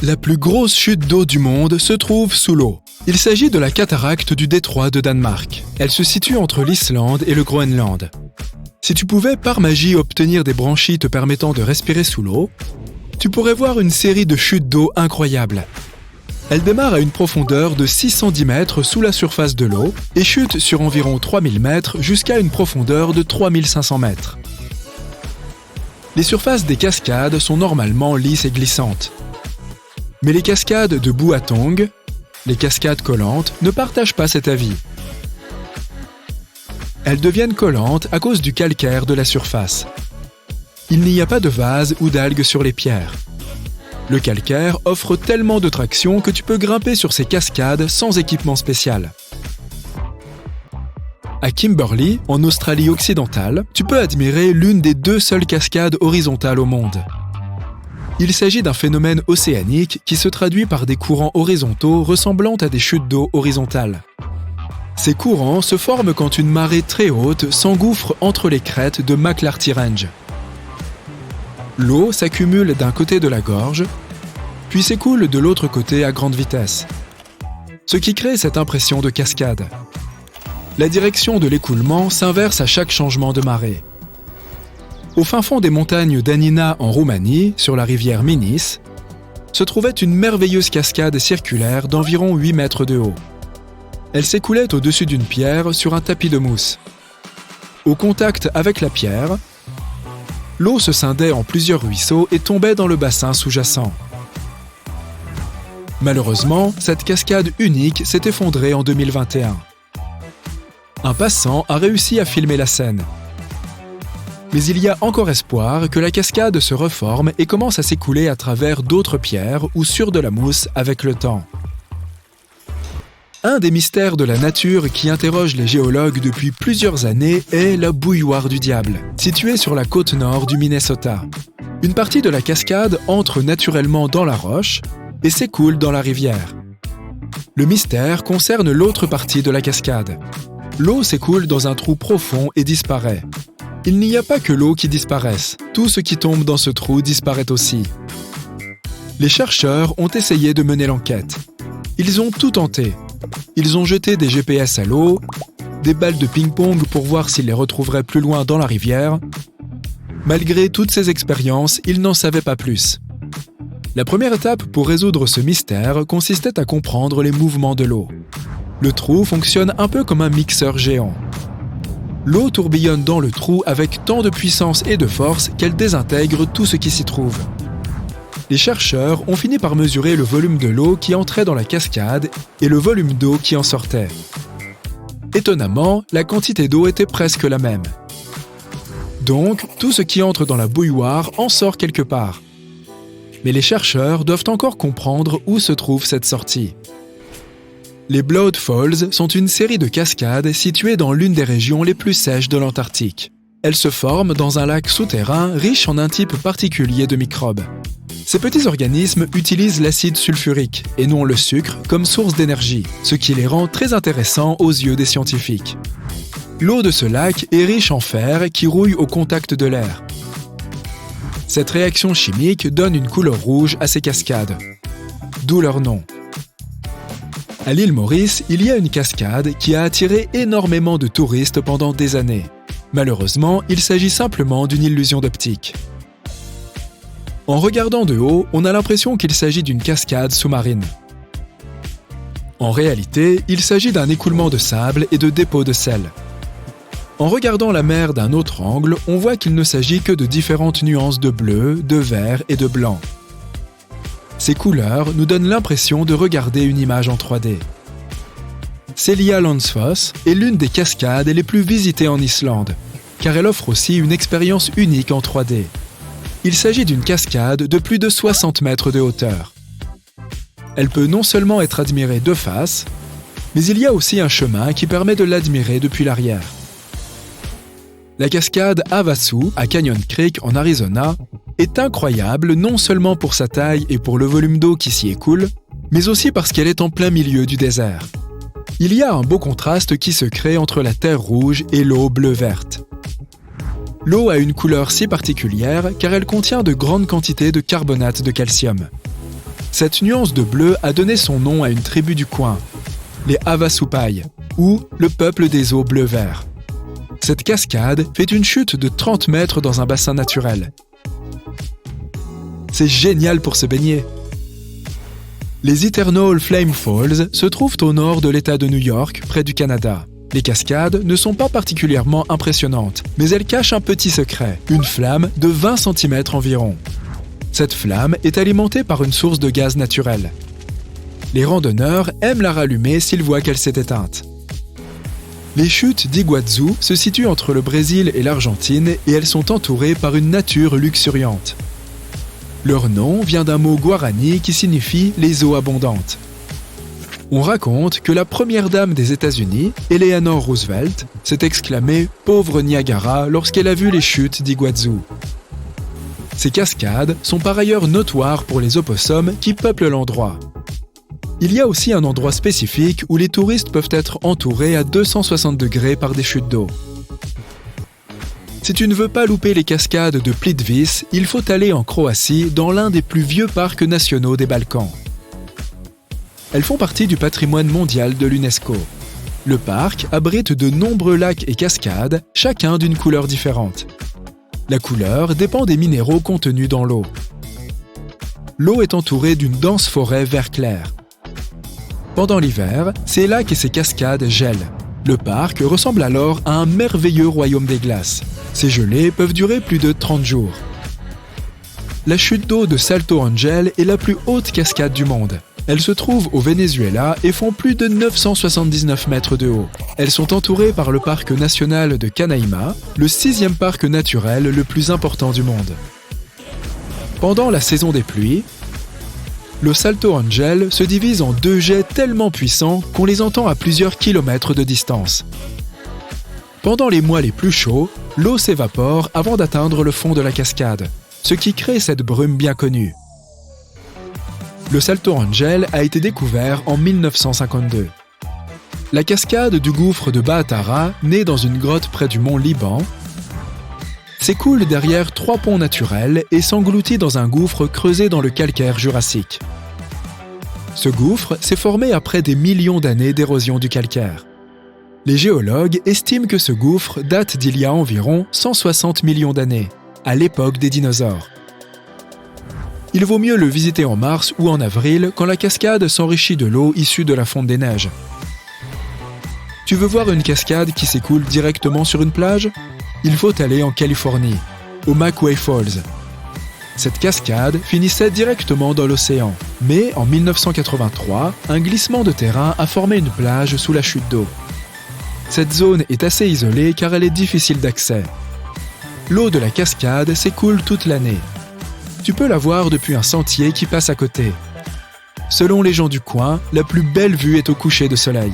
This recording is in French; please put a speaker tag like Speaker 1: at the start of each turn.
Speaker 1: La plus grosse chute d'eau du monde se trouve sous l'eau. Il s'agit de la cataracte du détroit de Danemark. Elle se situe entre l'Islande et le Groenland. Si tu pouvais par magie obtenir des branchies te permettant de respirer sous l'eau, tu pourrais voir une série de chutes d'eau incroyables. Elle démarre à une profondeur de 610 mètres sous la surface de l'eau et chute sur environ 3000 mètres jusqu'à une profondeur de 3500 mètres. Les surfaces des cascades sont normalement lisses et glissantes. Mais les cascades de Buatong, les cascades collantes, ne partagent pas cet avis. Elles deviennent collantes à cause du calcaire de la surface. Il n'y a pas de vase ou d'algues sur les pierres. Le calcaire offre tellement de traction que tu peux grimper sur ces cascades sans équipement spécial. À Kimberley, en Australie occidentale, tu peux admirer l'une des 2 seules cascades horizontales au monde. Il s'agit d'un phénomène océanique qui se traduit par des courants horizontaux ressemblant à des chutes d'eau horizontales. Ces courants se forment quand une marée très haute s'engouffre entre les crêtes de McClarty Range. L'eau s'accumule d'un côté de la gorge, puis s'écoule de l'autre côté à grande vitesse, ce qui crée cette impression de cascade. La direction de l'écoulement s'inverse à chaque changement de marée. Au fin fond des montagnes d'Anina en Roumanie, sur la rivière Minis, se trouvait une merveilleuse cascade circulaire d'environ 8 mètres de haut. Elle s'écoulait au-dessus d'une pierre sur un tapis de mousse. Au contact avec la pierre, l'eau se scindait en plusieurs ruisseaux et tombait dans le bassin sous-jacent. Malheureusement, cette cascade unique s'est effondrée en 2021. Un passant a réussi à filmer la scène. Mais il y a encore espoir que la cascade se reforme et commence à s'écouler à travers d'autres pierres ou sur de la mousse avec le temps. Un des mystères de la nature qui interroge les géologues depuis plusieurs années est la bouilloire du diable, située sur la côte nord du Minnesota. Une partie de la cascade entre naturellement dans la roche et s'écoule dans la rivière. Le mystère concerne l'autre partie de la cascade. L'eau s'écoule dans un trou profond et disparaît. Il n'y a pas que l'eau qui disparaisse, tout ce qui tombe dans ce trou disparaît aussi. Les chercheurs ont essayé de mener l'enquête. Ils ont tout tenté. Ils ont jeté des GPS à l'eau, des balles de ping-pong pour voir s'ils les retrouveraient plus loin dans la rivière. Malgré toutes ces expériences, ils n'en savaient pas plus. La première étape pour résoudre ce mystère consistait à comprendre les mouvements de l'eau. Le trou fonctionne un peu comme un mixeur géant. L'eau tourbillonne dans le trou avec tant de puissance et de force qu'elle désintègre tout ce qui s'y trouve. Les chercheurs ont fini par mesurer le volume de l'eau qui entrait dans la cascade et le volume d'eau qui en sortait. Étonnamment, la quantité d'eau était presque la même. Donc, tout ce qui entre dans la bouilloire en sort quelque part. Mais les chercheurs doivent encore comprendre où se trouve cette sortie. Les Blood Falls sont une série de cascades situées dans l'une des régions les plus sèches de l'Antarctique. Elles se forment dans un lac souterrain riche en un type particulier de microbes. Ces petits organismes utilisent l'acide sulfurique et non le sucre comme source d'énergie, ce qui les rend très intéressants aux yeux des scientifiques. L'eau de ce lac est riche en fer qui rouille au contact de l'air. Cette réaction chimique donne une couleur rouge à ces cascades, d'où leur nom. À l'île Maurice, il y a une cascade qui a attiré énormément de touristes pendant des années. Malheureusement, il s'agit simplement d'une illusion d'optique. En regardant de haut, on a l'impression qu'il s'agit d'une cascade sous-marine. En réalité, il s'agit d'un écoulement de sable et de dépôts de sel. En regardant la mer d'un autre angle, on voit qu'il ne s'agit que de différentes nuances de bleu, de vert et de blanc. Ces couleurs nous donnent l'impression de regarder une image en 3D. Seljalandsfoss est l'une des cascades les plus visitées en Islande, car elle offre aussi une expérience unique en 3D. Il s'agit d'une cascade de plus de 60 mètres de hauteur. Elle peut non seulement être admirée de face, mais il y a aussi un chemin qui permet de l'admirer depuis l'arrière. La cascade Havasu, à Canyon Creek en Arizona, est incroyable non seulement pour sa taille et pour le volume d'eau qui s'y écoule, mais aussi parce qu'elle est en plein milieu du désert. Il y a un beau contraste qui se crée entre la terre rouge et l'eau bleu-verte. L'eau a une couleur si particulière car elle contient de grandes quantités de carbonate de calcium. Cette nuance de bleu a donné son nom à une tribu du coin, les Havasupai, ou le peuple des eaux bleu-vert. Cette cascade fait une chute de 30 mètres dans un bassin naturel. C'est génial pour se baigner. Les Eternal Flame Falls se trouvent au nord de l'État de New York, près du Canada. Les cascades ne sont pas particulièrement impressionnantes, mais elles cachent un petit secret, une flamme de 20 cm environ. Cette flamme est alimentée par une source de gaz naturel. Les randonneurs aiment la rallumer s'ils voient qu'elle s'est éteinte. Les chutes d'Iguazu se situent entre le Brésil et l'Argentine et elles sont entourées par une nature luxuriante. Leur nom vient d'un mot guarani qui signifie « les eaux abondantes ». On raconte que la première dame des États-Unis, Eleanor Roosevelt, s'est exclamée « Pauvre Niagara » lorsqu'elle a vu les chutes d'Iguazu. Ces cascades sont par ailleurs notoires pour les opossums qui peuplent l'endroit. Il y a aussi un endroit spécifique où les touristes peuvent être entourés à 260 degrés par des chutes d'eau. Si tu ne veux pas louper les cascades de Plitvice, il faut aller en Croatie dans l'un des plus vieux parcs nationaux des Balkans. Elles font partie du patrimoine mondial de l'UNESCO. Le parc abrite de nombreux lacs et cascades, chacun d'une couleur différente. La couleur dépend des minéraux contenus dans l'eau. L'eau est entourée d'une dense forêt vert clair. Pendant l'hiver, ces lacs et ces cascades gèlent. Le parc ressemble alors à un merveilleux royaume des glaces. Ces gelées peuvent durer plus de 30 jours. La chute d'eau de Salto Ángel est la plus haute cascade du monde. Elles se trouvent au Venezuela et font plus de 979 mètres de haut. Elles sont entourées par le parc national de Canaima, le 6e parc naturel le plus important du monde. Pendant la saison des pluies, le Salto Ángel se divise en 2 jets tellement puissants qu'on les entend à plusieurs kilomètres de distance. Pendant les mois les plus chauds, l'eau s'évapore avant d'atteindre le fond de la cascade, ce qui crée cette brume bien connue. Le Salto Ángel a été découvert en 1952. La cascade du gouffre de Baatara, née dans une grotte près du mont Liban, s'écoule derrière 3 ponts naturels et s'engloutit dans un gouffre creusé dans le calcaire jurassique. Ce gouffre s'est formé après des millions d'années d'érosion du calcaire. Les géologues estiment que ce gouffre date d'il y a environ 160 millions d'années, à l'époque des dinosaures. Il vaut mieux le visiter en mars ou en avril quand la cascade s'enrichit de l'eau issue de la fonte des neiges. Tu veux voir une cascade qui s'écoule directement sur une plage ? Il faut aller en Californie, au Macquarie Falls. Cette cascade finissait directement dans l'océan, mais en 1983, un glissement de terrain a formé une plage sous la chute d'eau. Cette zone est assez isolée car elle est difficile d'accès. L'eau de la cascade s'écoule toute l'année. Tu peux la voir depuis un sentier qui passe à côté. Selon les gens du coin, la plus belle vue est au coucher de soleil.